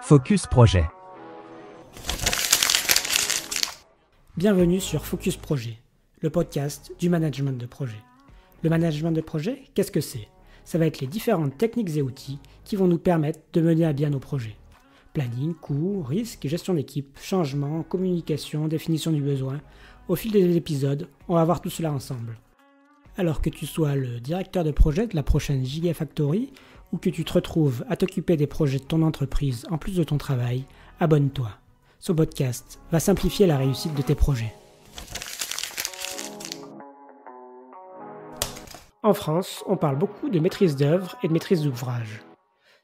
Focus Projet. Bienvenue sur Focus Projet, le podcast du management de projet. Le management de projet, qu'est-ce que c'est ? Ça va être les différentes techniques et outils qui vont nous permettre de mener à bien nos projets. Planning, coûts, risques, gestion d'équipe, changement, communication, définition du besoin. Au fil des épisodes, on va voir tout cela ensemble. Alors que tu sois le directeur de projet de la prochaine Gigafactory ou que tu te retrouves à t'occuper des projets de ton entreprise en plus de ton travail, abonne-toi. Ce podcast va simplifier la réussite de tes projets. En France, on parle beaucoup de maîtrise d'œuvre et de maîtrise d'ouvrage.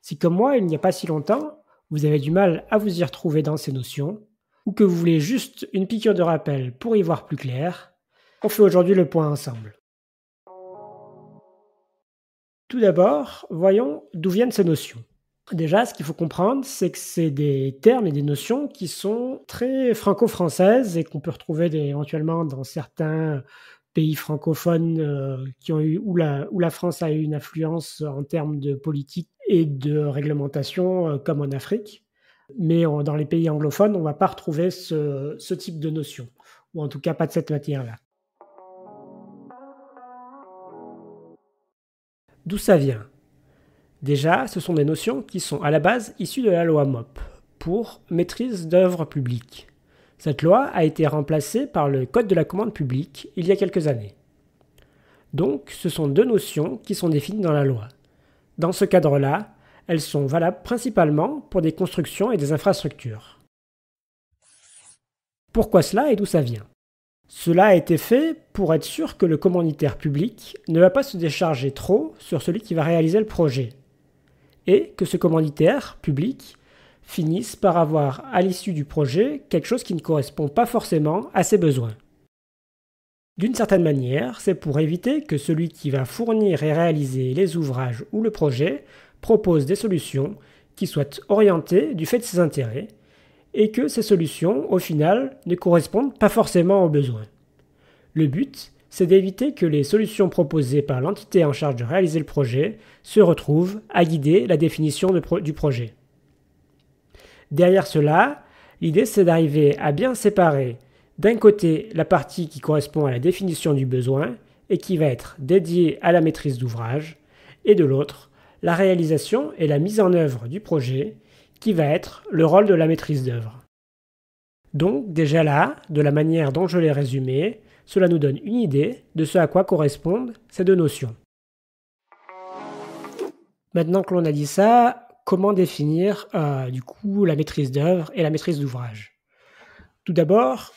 Si comme moi, il n'y a pas si longtemps, vous avez du mal à vous y retrouver dans ces notions, ou que vous voulez juste une piqûre de rappel pour y voir plus clair, on fait aujourd'hui le point ensemble. Tout d'abord, voyons d'où viennent ces notions. Déjà, ce qu'il faut comprendre, c'est que c'est des termes et des notions qui sont très franco-françaises et qu'on peut retrouver éventuellement dans certains pays francophones où la France a eu une influence en termes de politique et de réglementation, comme en Afrique. Mais dans les pays anglophones, on ne va pas retrouver ce type de notion, ou en tout cas pas de cette matière-là. D'où ça vient ? Déjà, ce sont des notions qui sont à la base issues de la loi MOP, pour maîtrise d'œuvre publique. Cette loi a été remplacée par le Code de la commande publique il y a quelques années. Donc, ce sont deux notions qui sont définies dans la loi. Dans ce cadre-là, elles sont valables principalement pour des constructions et des infrastructures. Pourquoi cela et d'où ça vient ? Cela a été fait pour être sûr que le commanditaire public ne va pas se décharger trop sur celui qui va réaliser le projet, et que ce commanditaire public finisse par avoir à l'issue du projet quelque chose qui ne correspond pas forcément à ses besoins. D'une certaine manière, c'est pour éviter que celui qui va fournir et réaliser les ouvrages ou le projet propose des solutions qui soient orientées du fait de ses intérêts et que ces solutions, au final, ne correspondent pas forcément aux besoins. Le but, c'est d'éviter que les solutions proposées par l'entité en charge de réaliser le projet se retrouvent à guider la définition du projet. Derrière cela, l'idée c'est d'arriver à bien séparer d'un côté la partie qui correspond à la définition du besoin et qui va être dédiée à la maîtrise d'ouvrage, et de l'autre, la réalisation et la mise en œuvre du projet qui va être le rôle de la maîtrise d'œuvre. Donc déjà là, de la manière dont je l'ai résumé, cela nous donne une idée de ce à quoi correspondent ces deux notions. Maintenant que l'on a dit ça, comment définir la maîtrise d'œuvre et la maîtrise d'ouvrage ? Tout d'abord,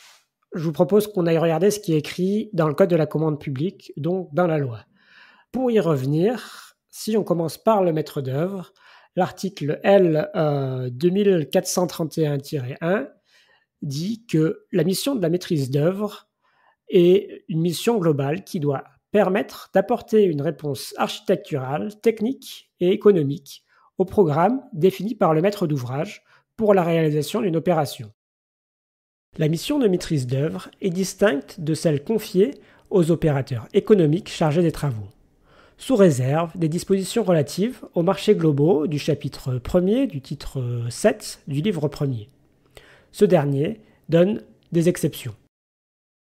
je vous propose qu'on aille regarder ce qui est écrit dans le Code de la commande publique, donc dans la loi. Pour y revenir, si on commence par le maître d'œuvre, l'article L 2431-1 dit que la mission de la maîtrise d'œuvre est une mission globale qui doit permettre d'apporter une réponse architecturale, technique et économique au programme défini par le maître d'ouvrage pour la réalisation d'une opération. La mission de maîtrise d'œuvre est distincte de celle confiée aux opérateurs économiques chargés des travaux, sous réserve des dispositions relatives aux marchés globaux du chapitre 1er du titre 7 du livre 1er. Ce dernier donne des exceptions.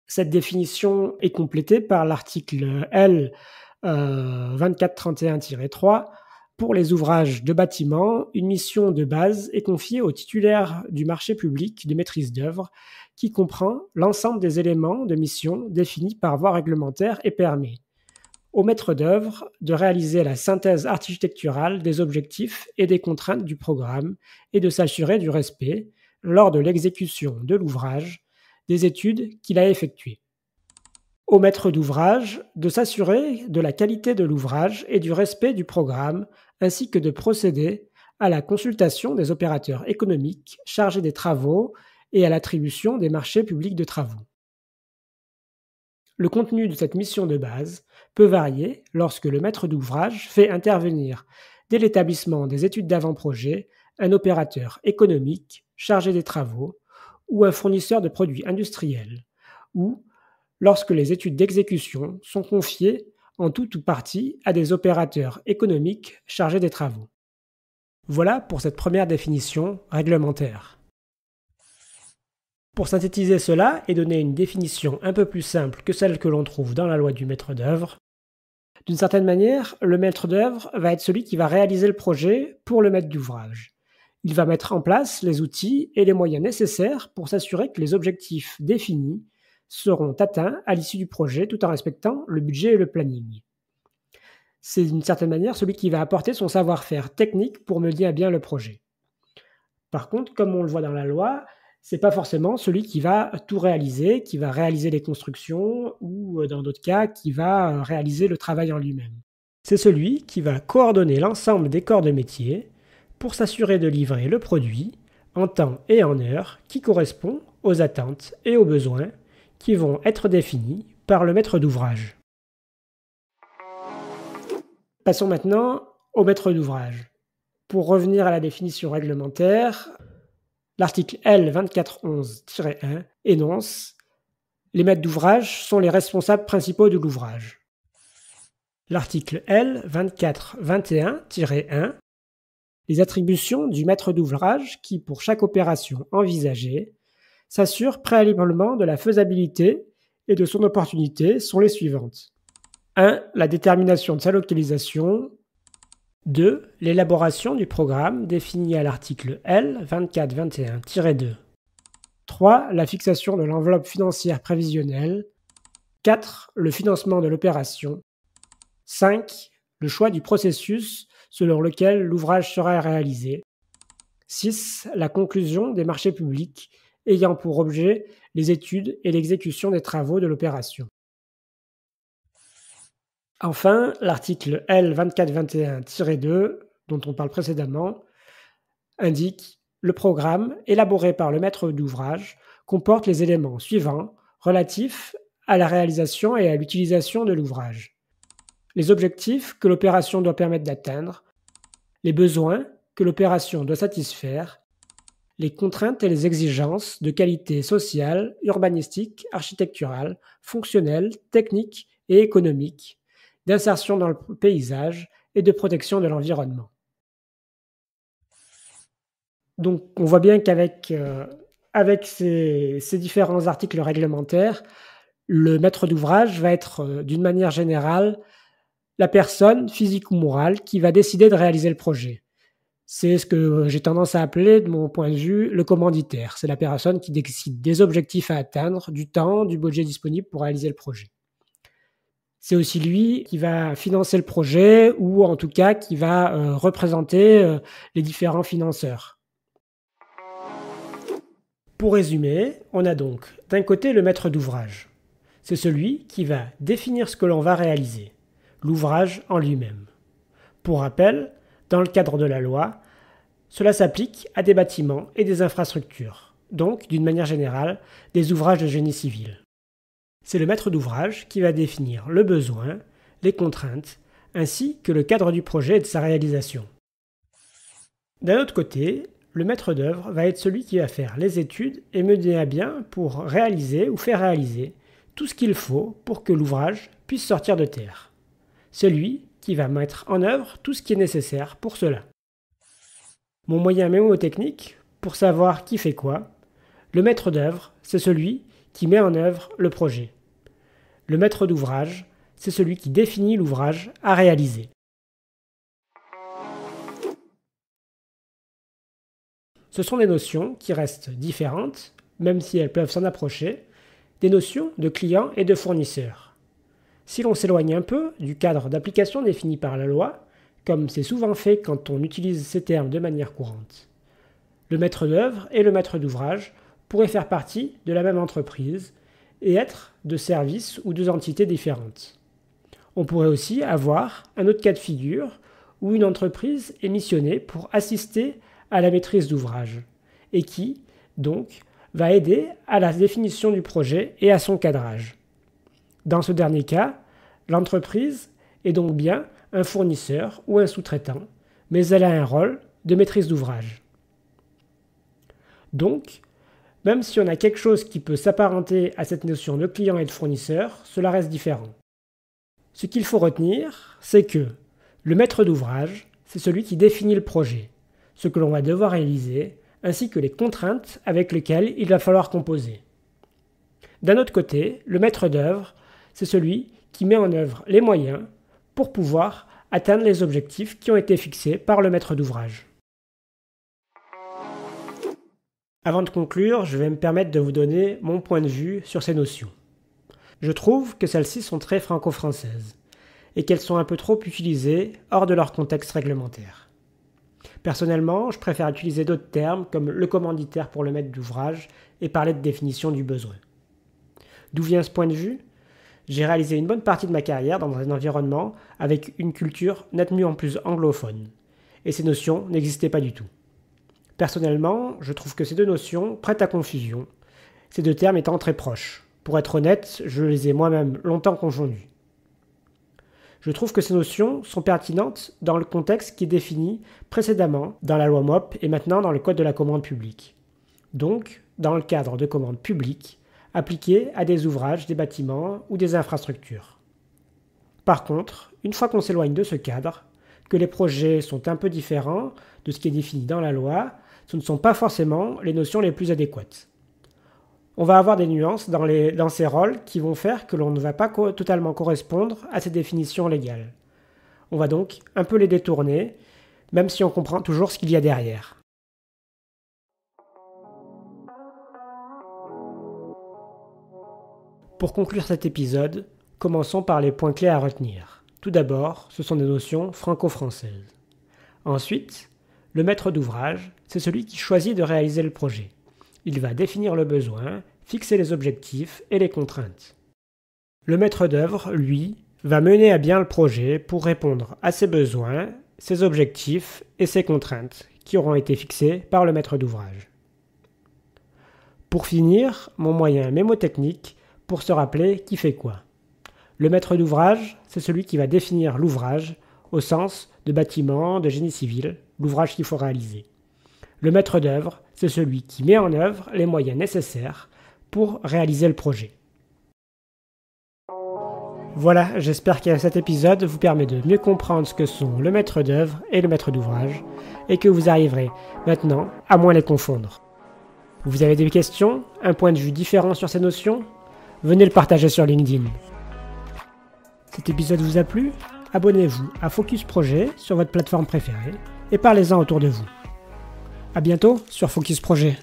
Cette définition est complétée par l'article L 2431-3. Pour les ouvrages de bâtiment, une mission de base est confiée au titulaire du marché public de maîtrise d'œuvre qui comprend l'ensemble des éléments de mission définis par voie réglementaire et permet au maître d'œuvre de réaliser la synthèse architecturale des objectifs et des contraintes du programme et de s'assurer du respect, lors de l'exécution de l'ouvrage, des études qu'il a effectuées. Au maître d'ouvrage de s'assurer de la qualité de l'ouvrage et du respect du programme, ainsi que de procéder à la consultation des opérateurs économiques chargés des travaux et à l'attribution des marchés publics de travaux. Le contenu de cette mission de base peut varier lorsque le maître d'ouvrage fait intervenir dès l'établissement des études d'avant-projet un opérateur économique chargé des travaux ou un fournisseur de produits industriels, ou lorsque les études d'exécution sont confiées en tout ou partie à des opérateurs économiques chargés des travaux. Voilà pour cette première définition réglementaire. Pour synthétiser cela et donner une définition un peu plus simple que celle que l'on trouve dans la loi du maître d'œuvre, d'une certaine manière, le maître d'œuvre va être celui qui va réaliser le projet pour le maître d'ouvrage. Il va mettre en place les outils et les moyens nécessaires pour s'assurer que les objectifs définis seront atteints à l'issue du projet tout en respectant le budget et le planning. C'est d'une certaine manière celui qui va apporter son savoir-faire technique pour mener à bien le projet. Par contre, comme on le voit dans la loi, c'est pas forcément celui qui va tout réaliser, qui va réaliser les constructions ou dans d'autres cas, qui va réaliser le travail en lui-même. C'est celui qui va coordonner l'ensemble des corps de métier pour s'assurer de livrer le produit en temps et en heure qui correspond aux attentes et aux besoins qui vont être définis par le maître d'ouvrage. Passons maintenant au maître d'ouvrage. Pour revenir à la définition réglementaire, l'article L 2411-1 énonce « Les maîtres d'ouvrage sont les responsables principaux de l'ouvrage ». L'article L 2421-1 les attributions du maître d'ouvrage qui, pour chaque opération envisagée, s'assure préalablement de la faisabilité et de son opportunité sont les suivantes. 1. La détermination de sa localisation. 2. L'élaboration du programme défini à l'article L 2421-2. 3. La fixation de l'enveloppe financière prévisionnelle. 4. Le financement de l'opération. 5. Le choix du processus selon lequel l'ouvrage sera réalisé. 6. La conclusion des marchés publics ayant pour objet les études et l'exécution des travaux de l'opération. Enfin, l'article L 2421-2, dont on parle précédemment, indique « Le programme, élaboré par le maître d'ouvrage, comporte les éléments suivants relatifs à la réalisation et à l'utilisation de l'ouvrage. Les objectifs que l'opération doit permettre d'atteindre, les besoins que l'opération doit satisfaire, les contraintes et les exigences de qualité sociale, urbanistique, architecturale, fonctionnelle, technique et économique, d'insertion dans le paysage et de protection de l'environnement. » Donc on voit bien qu'avec ces différents articles réglementaires, le maître d'ouvrage va être d'une manière générale la personne, physique ou morale, qui va décider de réaliser le projet. C'est ce que j'ai tendance à appeler, de mon point de vue, le commanditaire. C'est la personne qui décide des objectifs à atteindre, du temps, du budget disponible pour réaliser le projet. C'est aussi lui qui va financer le projet ou en tout cas qui va représenter les différents financeurs. Pour résumer, on a donc d'un côté le maître d'ouvrage. C'est celui qui va définir ce que l'on va réaliser, l'ouvrage en lui-même. Pour rappel, dans le cadre de la loi, cela s'applique à des bâtiments et des infrastructures, donc d'une manière générale, des ouvrages de génie civil. C'est le maître d'ouvrage qui va définir le besoin, les contraintes, ainsi que le cadre du projet et de sa réalisation. D'un autre côté, le maître d'œuvre va être celui qui va faire les études et mener à bien pour réaliser ou faire réaliser tout ce qu'il faut pour que l'ouvrage puisse sortir de terre. C'est lui qui va mettre en œuvre tout ce qui est nécessaire pour cela. Mon moyen mémotechnique, pour savoir qui fait quoi, le maître d'œuvre, c'est celui qui met en œuvre le projet. Le maître d'ouvrage, c'est celui qui définit l'ouvrage à réaliser. Ce sont des notions qui restent différentes, même si elles peuvent s'en approcher, des notions de client et de fournisseur. Si l'on s'éloigne un peu du cadre d'application défini par la loi, comme c'est souvent fait quand on utilise ces termes de manière courante, le maître d'œuvre et le maître d'ouvrage pourraient faire partie de la même entreprise et être deux services ou deux entités différentes. On pourrait aussi avoir un autre cas de figure où une entreprise est missionnée pour assister à la maîtrise d'ouvrage et qui, donc, va aider à la définition du projet et à son cadrage. Dans ce dernier cas, l'entreprise est donc bien un fournisseur ou un sous-traitant, mais elle a un rôle de maîtrise d'ouvrage. Donc, Même si on a quelque chose qui peut s'apparenter à cette notion de client et de fournisseur, cela reste différent. Ce qu'il faut retenir, c'est que le maître d'ouvrage, c'est celui qui définit le projet, ce que l'on va devoir réaliser, ainsi que les contraintes avec lesquelles il va falloir composer. D'un autre côté, le maître d'œuvre, c'est celui qui met en œuvre les moyens pour pouvoir atteindre les objectifs qui ont été fixés par le maître d'ouvrage. Avant de conclure, je vais me permettre de vous donner mon point de vue sur ces notions. Je trouve que celles-ci sont très franco-françaises et qu'elles sont un peu trop utilisées hors de leur contexte réglementaire. Personnellement, je préfère utiliser d'autres termes comme le commanditaire pour le maître d'ouvrage et parler de définition du besoin. D'où vient ce point de vue ? J'ai réalisé une bonne partie de ma carrière dans un environnement avec une culture nettement plus anglophone, et ces notions n'existaient pas du tout. Personnellement, je trouve que ces deux notions prêtent à confusion, ces deux termes étant très proches. Pour être honnête, je les ai moi-même longtemps confondus. Je trouve que ces notions sont pertinentes dans le contexte qui est défini précédemment dans la loi MOP et maintenant dans le Code de la commande publique. Donc, dans le cadre de commandes publiques, appliquées à des ouvrages, des bâtiments ou des infrastructures. Par contre, une fois qu'on s'éloigne de ce cadre, que les projets sont un peu différents de ce qui est défini dans la loi, ce ne sont pas forcément les notions les plus adéquates. On va avoir des nuances dans ces rôles qui vont faire que l'on ne va pas totalement correspondre à ces définitions légales. On va donc un peu les détourner, même si on comprend toujours ce qu'il y a derrière. Pour conclure cet épisode, commençons par les points clés à retenir. Tout d'abord, ce sont des notions franco-françaises. Ensuite, le maître d'ouvrage, c'est celui qui choisit de réaliser le projet. Il va définir le besoin, fixer les objectifs et les contraintes. Le maître d'œuvre, lui, va mener à bien le projet pour répondre à ses besoins, ses objectifs et ses contraintes qui auront été fixés par le maître d'ouvrage. Pour finir, mon moyen mémotechnique pour se rappeler qui fait quoi. Le maître d'ouvrage, c'est celui qui va définir l'ouvrage au sens de bâtiment, de génie civil, l'ouvrage qu'il faut réaliser. Le maître d'œuvre, c'est celui qui met en œuvre les moyens nécessaires pour réaliser le projet. Voilà, j'espère que cet épisode vous permet de mieux comprendre ce que sont le maître d'œuvre et le maître d'ouvrage et que vous arriverez maintenant à moins les confondre. Vous avez des questions, un point de vue différent sur ces notions ? Venez le partager sur LinkedIn. Cet épisode vous a plu ? Abonnez-vous à Focus Projet sur votre plateforme préférée et parlez-en autour de vous. À bientôt sur Focus Projet.